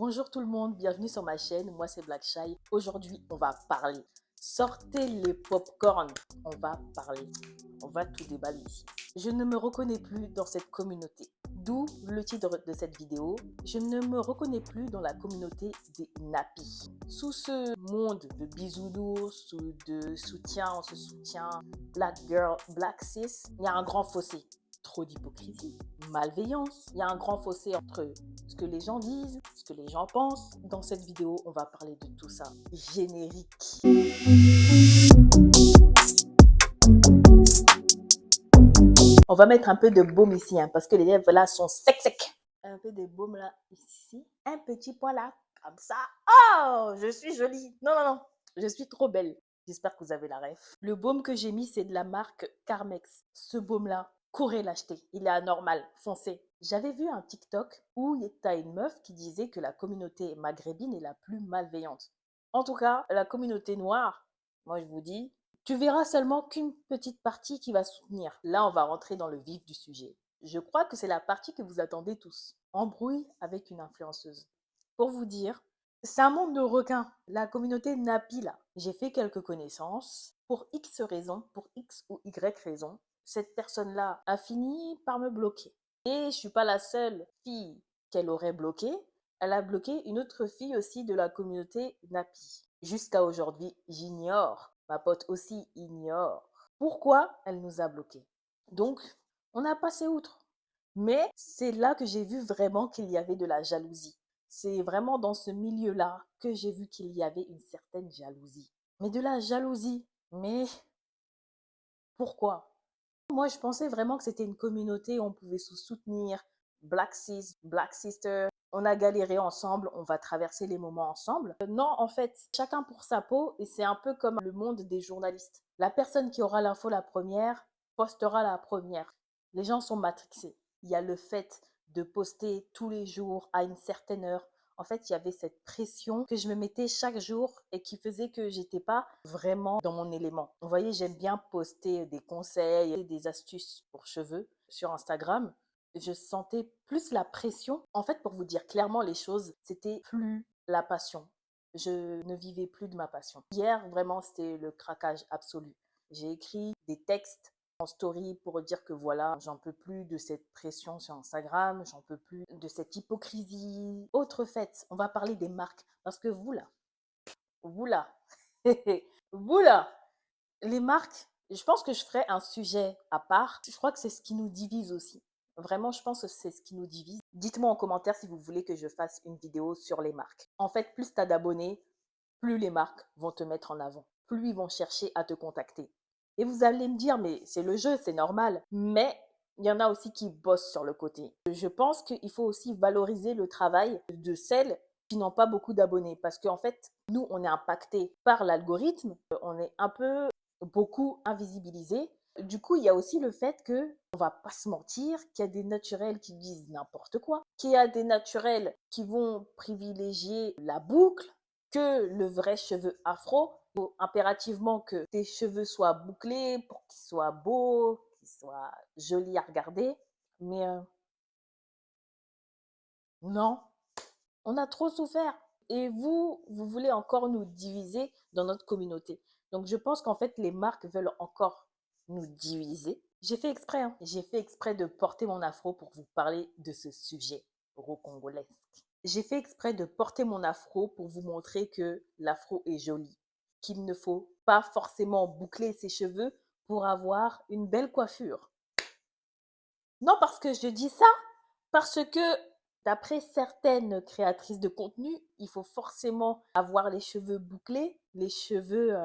Bonjour tout le monde, bienvenue sur ma chaîne, moi c'est Black Shy. Aujourd'hui on va parler. Sortez les popcorn, on va parler. On va tout déballer ici. Je ne me reconnais plus dans cette communauté. D'où le titre de cette vidéo. Je ne me reconnais plus dans la communauté des nappies. Sous ce monde de bisounours, de soutien, on se soutient, black girl, black sis, il y a un grand fossé. Trop d'hypocrisie, malveillance. Il y a un grand fossé entre ce que les gens disent, ce que les gens pensent. Dans cette vidéo, on va parler de tout ça. Générique. On va mettre un peu de baume ici, parce que les lèvres là sont secs. Un peu de baume là, ici. Un petit point là, comme ça. Oh, je suis jolie. Non, je suis trop belle. J'espère que vous avez la ref. Le baume que j'ai mis, c'est de la marque Carmex. Ce baume-là, courez l'acheter. Il est anormal, foncez. J'avais vu un TikTok où il y a une meuf qui disait que la communauté maghrébine est la plus malveillante. En tout cas, la communauté noire, moi je vous dis, tu verras seulement qu'une petite partie qui va soutenir. Là, on va rentrer dans le vif du sujet. Je crois que c'est la partie que vous attendez tous. Embrouille avec une influenceuse. Pour vous dire, c'est un monde de requins. La communauté Napi, là. J'ai fait quelques connaissances. Pour X raisons, pour X ou Y raisons, cette personne-là a fini par me bloquer. Et je suis pas la seule fille qu'elle aurait bloquée. Elle a bloqué une autre fille aussi de la communauté Napi. Jusqu'à aujourd'hui, j'ignore. Ma pote aussi ignore pourquoi elle nous a bloqués. Donc, on a passé outre. Mais c'est là que j'ai vu vraiment qu'il y avait de la jalousie. C'est vraiment dans ce milieu-là que j'ai vu qu'il y avait une certaine jalousie. Mais de la jalousie. Mais pourquoi? Moi, je pensais vraiment que c'était une communauté où on pouvait se soutenir. Black sis, Black sister. On a galéré ensemble, on va traverser les moments ensemble. Non, en fait, chacun pour sa peau et c'est un peu comme le monde des journalistes. La personne qui aura l'info la première postera la première. Les gens sont matrixés. Il y a le fait de poster tous les jours à une certaine heure. En fait, il y avait cette pression que je me mettais chaque jour et qui faisait que j'étais pas vraiment dans mon élément. Vous voyez, j'aime bien poster des conseils et des astuces pour cheveux sur Instagram. Je sentais plus la pression. En fait, pour vous dire clairement les choses, c'était plus la passion. Je ne vivais plus de ma passion. Hier, vraiment, c'était le craquage absolu. J'ai écrit des textes en story pour dire que voilà, j'en peux plus de cette pression sur Instagram, j'en peux plus de cette hypocrisie. Autre fait, on va parler des marques. Parce que vous là, vous là, les marques, je pense que je ferai un sujet à part. Je crois que c'est ce qui nous divise aussi. Vraiment, je pense que c'est ce qui nous divise. Dites-moi en commentaire si vous voulez que je fasse une vidéo sur les marques. En fait, plus tu as d'abonnés, plus les marques vont te mettre en avant, plus ils vont chercher à te contacter. Et vous allez me dire, mais c'est le jeu, c'est normal. Mais il y en a aussi qui bossent sur le côté. Je pense qu'il faut aussi valoriser le travail de celles qui n'ont pas beaucoup d'abonnés. Parce qu'en fait, nous, on est impacté par l'algorithme. On est un peu beaucoup invisibilisé. Du coup, il y a aussi le fait que, on va pas se mentir, qu'il y a des naturels qui disent n'importe quoi, qu'il y a des naturels qui vont privilégier la boucle, que le vrai cheveu afro. Il faut impérativement que tes cheveux soient bouclés pour qu'ils soient beaux, qu'ils soient jolis à regarder. Mais non, on a trop souffert. Et vous voulez encore nous diviser dans notre communauté. Donc je pense qu'en fait, les marques veulent encore nous diviser. J'ai fait exprès, hein. J'ai fait exprès de porter mon afro pour vous parler de ce sujet congolesque. J'ai fait exprès de porter mon afro pour vous montrer que l'afro est joli, qu'il ne faut pas forcément boucler ses cheveux pour avoir une belle coiffure. Non, parce que je dis ça, parce que d'après certaines créatrices de contenu, il faut forcément avoir les cheveux bouclés, les cheveux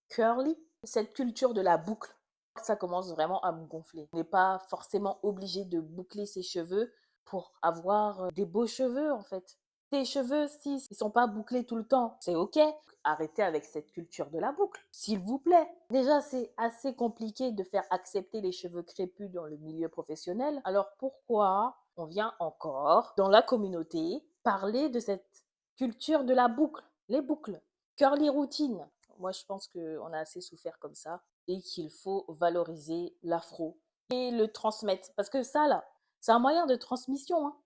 curly. Cette culture de la boucle, ça commence vraiment à me gonfler. On n'est pas forcément obligé de boucler ses cheveux pour avoir des beaux cheveux en fait. Tes cheveux, s'ils ne sont pas bouclés tout le temps, c'est ok. Arrêtez avec cette culture de la boucle, s'il vous plaît. Déjà, c'est assez compliqué de faire accepter les cheveux crépus dans le milieu professionnel. Alors pourquoi on vient encore dans la communauté parler de cette culture de la boucle, les boucles, curly routine? Moi, je pense qu'on a assez souffert comme ça et qu'il faut valoriser l'afro et le transmettre. Parce que ça, là, c'est un moyen de transmission, hein.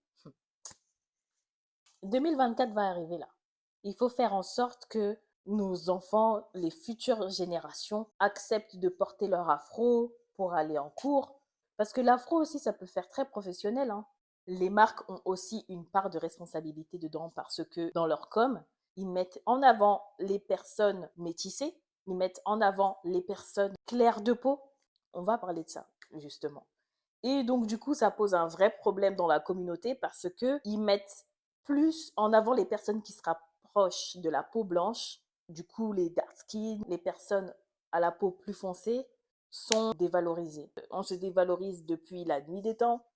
2024 va arriver là. Il faut faire en sorte que nos enfants, les futures générations, acceptent de porter leur afro pour aller en cours. Parce que l'afro aussi, ça peut faire très professionnel, hein. Les marques ont aussi une part de responsabilité dedans parce que dans leur com, ils mettent en avant les personnes métissées, ils mettent en avant les personnes claires de peau. On va parler de ça, justement. Et donc, du coup, ça pose un vrai problème dans la communauté parce qu'ils mettent plus en avant les personnes qui se rapprochent de la peau blanche. Du coup, les dark skin, les personnes à la peau plus foncée sont dévalorisées. On se dévalorise depuis la nuit des temps.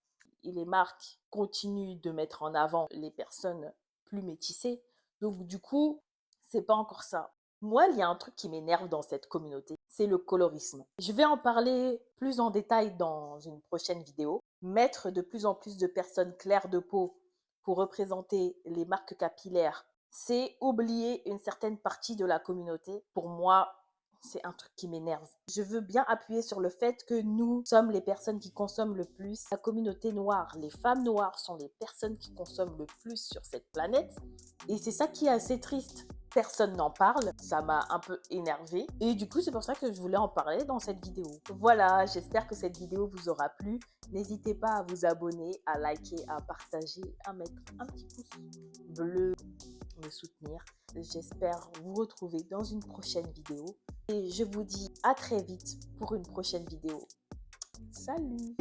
Et les marques continuent de mettre en avant les personnes plus métissées. Donc, du coup, c'est pas encore ça. Moi, il y a un truc qui m'énerve dans cette communauté, c'est le colorisme. Je vais en parler plus en détail dans une prochaine vidéo. Mettre de plus en plus de personnes claires de peau pour représenter les marques capillaires, c'est oublier une certaine partie de la communauté. Pour moi, c'est un truc qui m'énerve. Je veux bien appuyer sur le fait que nous sommes les personnes qui consomment le plus. La communauté noire, les femmes noires sont les personnes qui consomment le plus sur cette planète. Et c'est ça qui est assez triste. Personne n'en parle, ça m'a un peu énervée. Et du coup, c'est pour ça que je voulais en parler dans cette vidéo. Voilà, j'espère que cette vidéo vous aura plu. N'hésitez pas à vous abonner, à liker, à partager, à mettre un petit pouce bleu, me soutenir. J'espère vous retrouver dans une prochaine vidéo. Et je vous dis à très vite pour une prochaine vidéo. Salut!